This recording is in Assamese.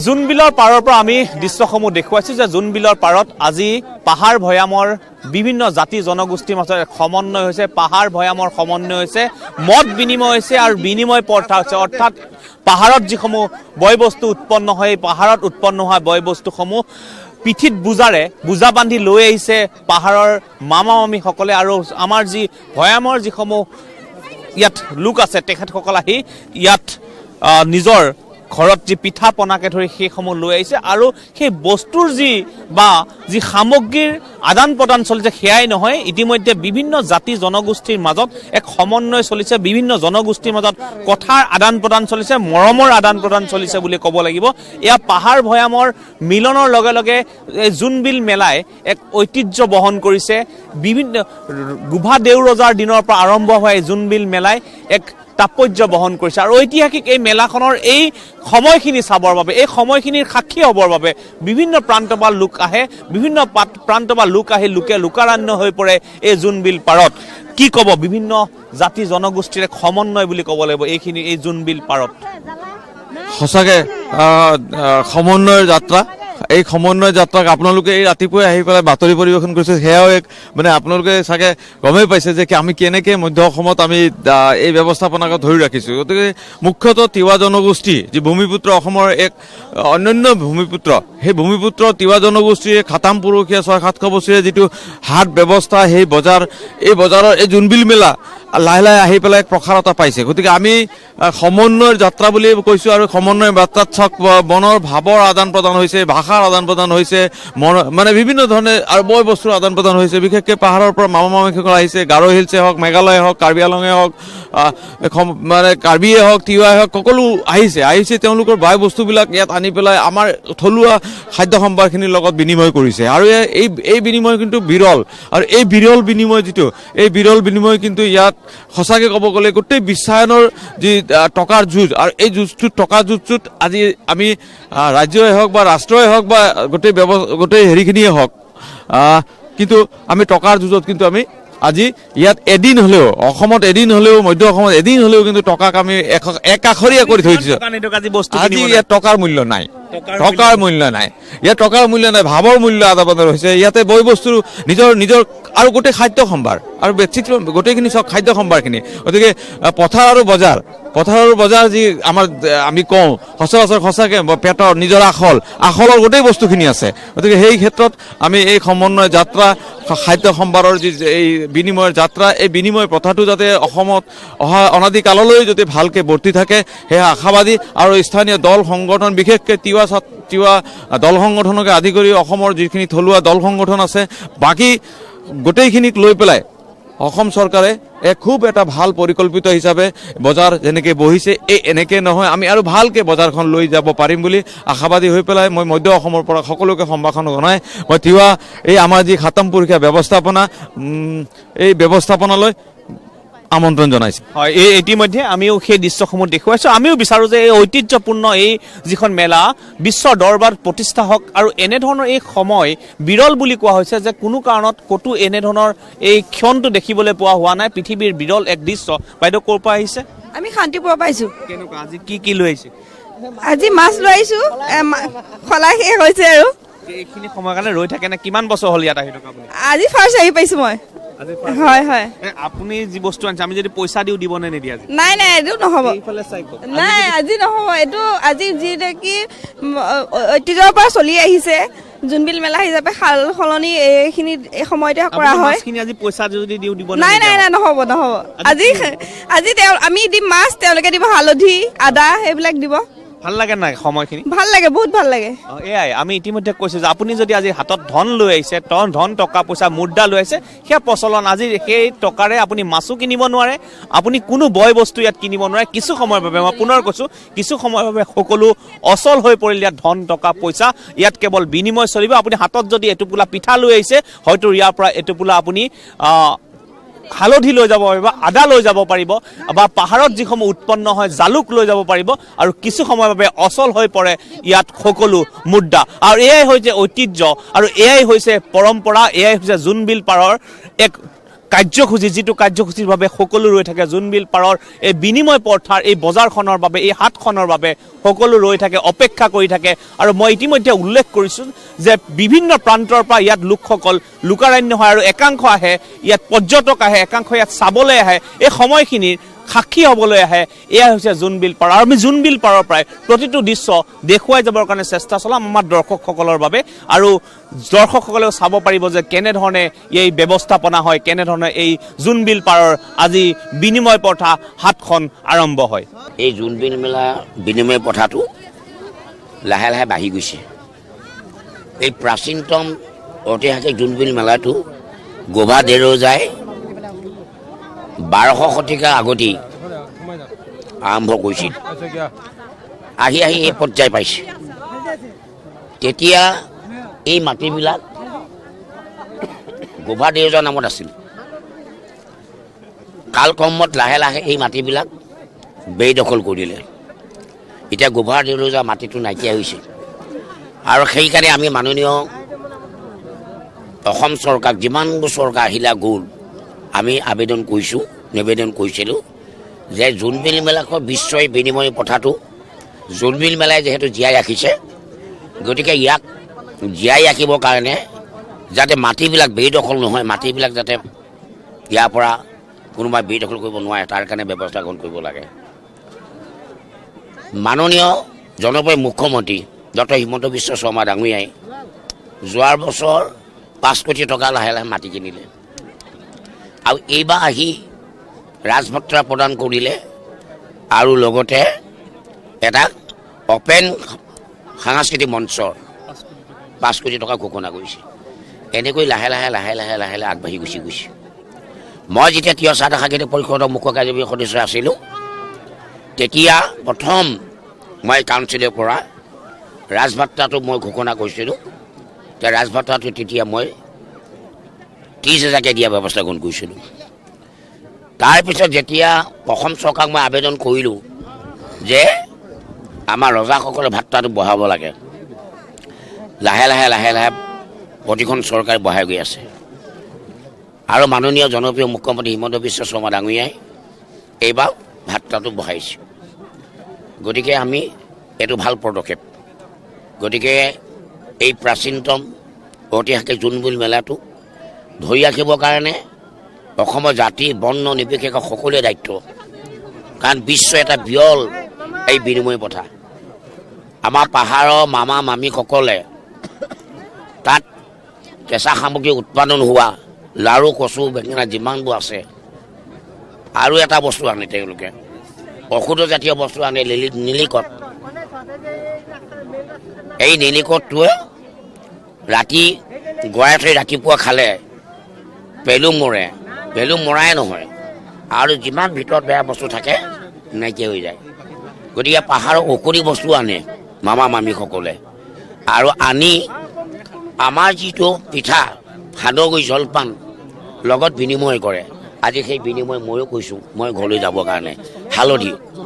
জোনবিলৰ পাৰৰ পৰা আমি দৃশ্যসমূহ দেখুৱাইছো যে জোনবিলৰ পাৰত আজি পাহাৰ ভৈয়ামৰ বিভিন্ন জাতি জনগোষ্ঠীৰ মাজত সমন্বয় হৈছে, পাহাৰ ভৈয়ামৰ সমন্বয় হৈছে, মত বিনিময় হৈছে আৰু বিনিময় প্ৰথা হৈছে। অৰ্থাৎ পাহাৰত যিসমূহ বয়বস্তু উৎপন্ন হয়, পাহাৰত উৎপন্ন হোৱা বয়বস্তুসমূহ পিঠিত বোজা বান্ধি লৈ আহিছে পাহাৰৰ মামা মামীসকলে। আৰু আমাৰ যি ভৈয়ামৰ যিসমূহ ইয়াত লোক আছে তেখেতসকল আহি ইয়াত নিজৰ ঘৰত যি পিঠা পনাকে ধৰি সেইসমূহ লৈ আহিছে আৰু সেই বস্তুৰ যি সামগ্ৰীৰ আদান প্ৰদান চলিছে সেয়াই নহয়, ইতিমধ্যে বিভিন্ন জাতি জনগোষ্ঠীৰ মাজত এক সমন্বয় চলিছে, বিভিন্ন জনগোষ্ঠীৰ মাজত কথাৰ আদান প্ৰদান চলিছে, মৰমৰ আদান প্ৰদান চলিছে বুলি ক'ব লাগিব। এয়া পাহাৰ ভৈয়ামৰ মিলনৰ লগে লগে এই জোনবিল মেলাই এক ঐতিহ্য বহন কৰিছে। বিভিন্ন গোভা দেউ ৰজাৰ দিনৰ পৰা আৰম্ভ হোৱা এই জোনবিল মেলাই এক তাৎপৰ্য বহন কৰিছে আৰু ঐতিহাসিক এই মেলাখনৰ এই সময়খিনি চাবৰ বাবে, এই সময়খিনিৰ সাক্ষী হ'বৰ বাবে বিভিন্ন প্ৰান্তৰ পৰা লোক আহে, বিভিন্ন প্ৰান্তৰ পৰা লোক আহি লোকে লোকাৰণ্য হৈ পৰে এই জোনবিল পাৰত। কি ক'ব, বিভিন্ন জাতি জনগোষ্ঠীৰ এক সমন্বয় বুলি ক'ব লাগিব এইখিনি এই জোনবিল পাৰত। সঁচাকে সমন্বয়ৰ যাত্ৰা। এই সমন্বয় যাত্ৰাক আপোনালোকে এই ৰাতিপুৱাই আহি পেলাই বাতৰি পৰিৱেশন কৰিছে, সেয়াও এক আপোনালোকে চাগে গমেই পাইছে যে আমি কেনেকৈ মধ্য অসমত আমি এই ব্যৱস্থাপনাক ধৰি ৰাখিছোঁ। গতিকে মুখ্যতঃ তিৱা জনগোষ্ঠী যি ভূমিপুত্ৰ, অসমৰ এক অনন্য ভূমিপুত্ৰ, সেই ভূমিপুত্ৰ তিৱা জনগোষ্ঠীৰ খাতাম পুৰুষীয়া 600-700 বছৰীয়া যিটো হাট ব্যৱস্থা, সেই এই বজাৰৰ এই জোনবিল মেলা লাহে লাহে আহি পেলাই প্ৰসাৰতা পাইছে। গতিকে আমি সমন্বয়ৰ যাত্ৰা বুলি কৈছোঁ আৰু সমন্বয়ৰ যাত্ৰাত চাওক মনৰ ভাৱৰ আদান প্ৰদান হৈছে, ভাষাৰ আদান প্ৰদান হৈছে, বিভিন্ন ধৰণে আৰু বয় বস্তুৰ আদান প্ৰদান হৈছে। বিশেষকৈ পাহাৰৰ পৰা মামা মামীসকল আহিছে, গাৰো হিলছে হওক, মেঘালয়ে হওক, কাৰ্বি আলঙে হওক, কাৰ্বিয়ে হওক, তিৱাই হওক, সকলো আহিছে তেওঁলোকৰ বয় বস্তুবিলাক ইয়াত আনি পেলাই আমাৰ থলুৱা খাদ্য সম্ভাৰখিনিৰ লগত বিনিময় কৰিছে। আৰু এই বিনিময় কিন্তু বিৰল, আৰু এই বিৰল বিনিময় কিন্তু ইয়াত সঁচাকৈ ক'ব গ'লে গোটেই বিশ্বায়নৰ যি টকাৰ যুঁজ, আৰু এই টকাৰ যুঁজটোত আজি আমি ৰাজ্যই হওক বা ৰাষ্ট্ৰই হওক বা গোটেই হেৰিখিনিয়ে হওক, কিন্তু আমি টকাৰ যুঁজত কিন্তু আমি আজি ইয়াত এদিন হ'লেও, অসমত এদিন হ'লেও, মধ্য অসমত এদিন হ'লেও কিন্তু টকাক আমি একাষৰীয়া কৰি থৈ দিছোঁ। আজি ইয়াত টকাৰ মূল্য নাই, ইয়াত টকাৰ মূল্য নাই, ভাৱৰ মূল্য আদান প্ৰদান হৈছে। ইয়াতে বয় বস্তু নিজৰ আৰু গোটেই খাদ্য সম্ভাৰ আৰু গোটেইখিনি চব খাদ্য সম্ভাৰখিনি। গতিকে পথাৰ আৰু বজাৰ যি আমি কওঁ সচৰাচৰ সঁচাকৈ পেটৰ নিজৰ আখলৰ গোটেই বস্তুখিনি আছে। গতিকে সেই ক্ষেত্ৰত আমি এই সমন্বয় যাত্ৰা, খাদ্য সম্ভাৰৰ যি এই বিনিময়ৰ যাত্ৰা, এই বিনিময় প্ৰথাটো যাতে অসমত অহা অনাদিকাললৈ যদি ভালকৈ বৰ্তি থাকে সেয়া আশাবাদী। আৰু স্থানীয় দল সংগঠন, বিশেষকৈ তিৱা দল সংগঠনকে আদি কৰি অসমৰ যিখিনি থলুৱা দল সংগঠন আছে, বাকী গোটেইখিনিক লৈ পেলাই অসম চৰকাৰে খুব এটা ভাল পৰিকল্পিত হিচাপে বজাৰ যেনেকৈ বহিছে, এনেকৈ নহয়, আমি আৰু ভালকৈ বজাৰখন লৈ যাব পাৰিম বুলি আশাবাদী হৈ পেলাই মই মধ্য অসমৰ পৰা সকলোকে সম্ভাষণ জনাই মই তিৱা এই আমাৰ যি খাতাম পুৰুষীয়া ব্যৱস্থাপনা, এই ব্যৱস্থাপনালৈ আমন্ত্ৰণ জনাইছে। হয়, ইতিমধ্যে আমিও সেই দৃশ্যসমূহ দেখুৱাইছোঁ। আমিও বিচাৰোঁ যে এই ঐতিহ্যপূৰ্ণ এই যিখন মেলা বিশ্ব দৰবাৰত প্ৰতিষ্ঠা হওক, আৰু এনেধৰণৰ এই সময় বিৰল বুলি কোৱা হৈছে যে কোনো কাৰণত ক'তো এনেধৰণৰ এই ক্ষণটো দেখিবলৈ পোৱা হোৱা নাই। পৃথিৱীৰ বিৰল এক দৃশ্য। বাইদেউ ক'ৰ পৰা আহিছে? আমি শান্তিপুৰৰ পৰা আহিছোঁ। কেনেকুৱা আজি কি লৈ আহিছে? আজি মাছ লৈ আহিছোঁ, খলা শেষ হৈছে আৰু এইখিনি সময়ৰ কাৰণে ৰৈ থাকে নে? কিমান বছৰ হ'ল ইয়াত আহি থকা? আজি ফাৰ্ষ্ট আহি পাইছোঁ মই। হয়, আপুনি যি বস্তু আনিছে আমি যদি পইচা দিও দিব নে নিদিয়া? নাই, এইটো নহ'ব, নাই আজি নহ'ব। এইটো আজি যি কি ঐতিহ্যৰ পৰা চলি আহিছে, জোনবিল মেলা হিচাপে সাল সলনি এইখিনি এই সময়তে কৰা হয়। আজি পইচা যদি দিও দিব? নাই, নহ'ব। আজি আমি দিম মাছ, তেওঁলোকে দিব হালধি, আদা, সেইবিলাক দিব। ভাল লাগে নাই সময়খিনি? ভাল লাগে, বহুত ভাল লাগে। এয়াই আমি ইতিমধ্যে কৈছোঁ যে আপুনি যদি আজি হাতত ধন লৈ আহিছে, ধন টকা পইচা মুদ্ৰা লৈ আহিছে, সেয়া প্ৰচলন। আজি সেই টকাৰে আপুনি মাছো কিনিব নোৱাৰে, আপুনি কোনো বয় বস্তু ইয়াত কিনিব নোৱাৰে। কিছু সময়ৰ বাবে, মই পুনৰ কৈছোঁ, কিছু সময়ৰ বাবে সকলো অচল হৈ পৰিল ইয়াত। ধন টকা পইচা ইয়াত কেৱল বিনিময় চলিব। আপুনি হাতত যদি এটোপোলা পিঠা লৈ আহিছে, হয়তো ইয়াৰ পৰা এটোপোলা আপুনি হালধি লৈ যাব পাৰিব, আদা লৈ যাব পাৰিব, বা পাহাৰত যিসমূহ উৎপন্ন হয় জালুক লৈ যাব পাৰিব, আৰু কিছু সময়ৰ বাবে অচল হৈ পৰে ইয়াত সকলো মুদ্ৰা। আৰু এয়াই হৈছে ঐতিহ্য, আৰু এয়াই হৈছে পৰম্পৰা, এয়াই হৈছে জোনবিল পাৰৰ এক কাৰ্যসূচী যিটো কাৰ্যসূচীৰ বাবে সকলো ৰৈ থাকে জোনবিল পাৰৰ এই বিনিময় পথাৰ এই বজাৰখনৰ বাবে এই হাটখনৰ বাবে সকলো ৰৈ থাকে অপেক্ষা কৰি থাকে আৰু মই ইতিমধ্যে উল্লেখ কৰিছোঁ যে বিভিন্ন প্ৰান্তৰ পৰা ইয়াত লোকসকল লোকাৰণ্য হয় আৰু একাংশ আহে ইয়াত পৰ্যটক আহে একাংশ ইয়াত চাবলৈ আহে এই সময়খিনিৰ সাক্ষী হ'বলৈ আহে এয়া হৈছে জোনবিল পাৰ আৰু আমি জোনবিল পাৰৰ পৰাই প্ৰতিটো দৃশ্য দেখুৱাই যাবৰ কাৰণে চেষ্টা চলাম আমাৰ দৰ্শকসকলৰ বাবে আৰু দৰ্শকসকলেও চাব পাৰিব যে কেনেধৰণে এই ব্যৱস্থাপনা হয় কেনেধৰণে এই জোনবিল পাৰৰ আজি বিনিময় প্ৰথা হাটখন আৰম্ভ হয় এই জোনবিল মেলা বিনিময় প্ৰথাটো লাহে লাহে বাঢ়ি গৈছে এই প্ৰাচীনতম ঐতিহাসিক জোনবিল মেলাটো গোভা দেৰজাই 1200 শতিকাৰ আগতেই আৰম্ভ কৰিছিল আহি আহি এই পৰ্যায় পাইছে তেতিয়া এই মাটিবিলাক গোভা দেৰজা নামত আছিল কালক্ৰমত লাহে লাহে এই মাটিবিলাক বেদখল কৰিলে এতিয়া গোভা দেৰজা মাটিটো নাইকিয়া হৈছে আৰু সেইকাৰণে আমি মাননীয় অসম চৰকাৰ যিমানবোৰ চৰকাৰ আহিলা গ'ল আমি আবেদন কৰিছোঁ নিবেদন কৰিছিলোঁ যে জোনবিল মেলাখন বিশ্বই বিনিময় প্ৰথাটো জোনবিল মেলাই যিহেতু জীয়াই ৰাখিছে গতিকে ইয়াক জীয়াই ৰাখিবৰ কাৰণে যাতে মাটিবিলাক বেদখল নহয় মাটিবিলাক যাতে ইয়াৰ পৰা কোনোবাই বেদখল কৰিব নোৱাৰে তাৰ কাৰণে ব্যৱস্থা গ্ৰহণ কৰিব লাগে মাননীয় জনপ্ৰিয় মুখ্যমন্ত্ৰী ডক্টৰ হিমন্ত বিশ্ব শৰ্মা ডাঙৰীয়াই যোৱাৰ বছৰ 5 কোটি টকা লাহে লাহে মাটি কিনিলে আৰু এইবাৰ আহি ৰাজভত্ৰা প্ৰদান কৰিলে আৰু লগতে এটা অপেন সাংস্কৃতিক মঞ্চৰ 5 কোটি টকা ঘোষণা কৰিছে এনেকৈ লাহে লাহে লাহে লাহে লাহে লাহে আগবাঢ়ি গৈছে মই যেতিয়া তিয় চাহ সাংস্কৃতিক পৰিষদৰ মুখ্য কাৰ্যবাহী সদস্য আছিলোঁ তেতিয়া প্ৰথম মই কাউন্সিলৰ পৰা ৰাজভাত্ৰাটো মই ঘোষণা কৰিছিলোঁ যে ৰাজভাত্ৰাটো তেতিয়া মই 30,000কৈ দিয়া ব্যৱস্থা গ্ৰহণ কৰিছিলোঁ তাৰপিছত যেতিয়া অসম চৰকাৰক মই আবেদন কৰিলোঁ যে আমাৰ ৰজাসকলৰ ভাত্ৰাটো বঢ়াব লাগে লাহে লাহে লাহে লাহে প্ৰতিখন চৰকাৰে বঢ়াই গৈ আছে আৰু মাননীয় জনপ্ৰিয় মুখ্যমন্ত্ৰী হিমন্ত বিশ্ব শৰ্মা ডাঙৰীয়াই এইবাৰ ভাত্ৰাটো বঢ়াইছে গতিকে আমি এইটো ভাল পদক্ষেপ গতিকে এই প্ৰাচীনতম ঐতিহাসিক জোনবিল মেলাটো ধৰি ৰাখিবৰ কাৰণে অসমৰ জাতি বৰ্ণ নিৰ্বিশেষে সকলোৰে দায়িত্ব কাৰণ বিশ্ব এটা বিৰল এই বিনিময় প্ৰথা আমাৰ পাহাৰৰ মামা মামীসকলে তাত কেঁচা সামগ্ৰী উৎপাদন হোৱা লাৰু কচু বেঙেনা যিমানবোৰ আছে আৰু এটা বস্তু আনে তেওঁলোকে ঔষধজাতীয় বস্তু আনে নীলিকট এই নীলিকটটোৱে ৰাতি গৰাই থৈ ৰাতিপুৱা খালে পেলু মৰাই নহয় আৰু যিমান ভিতৰত বেয়া বস্তু থাকে নাইকিয়া হৈ যায় গতিকে পাহাৰৰ ঔষধি বস্তু আনে মামা মামীসকলে আৰু আনি আমাৰ যিটো পিঠা সান্দহগুৰি জলপান লগত বিনিময় কৰে আজি সেই বিনিময় ময়ো কৈছোঁ মই ঘৰলৈ যাবৰ কাৰণে হালধি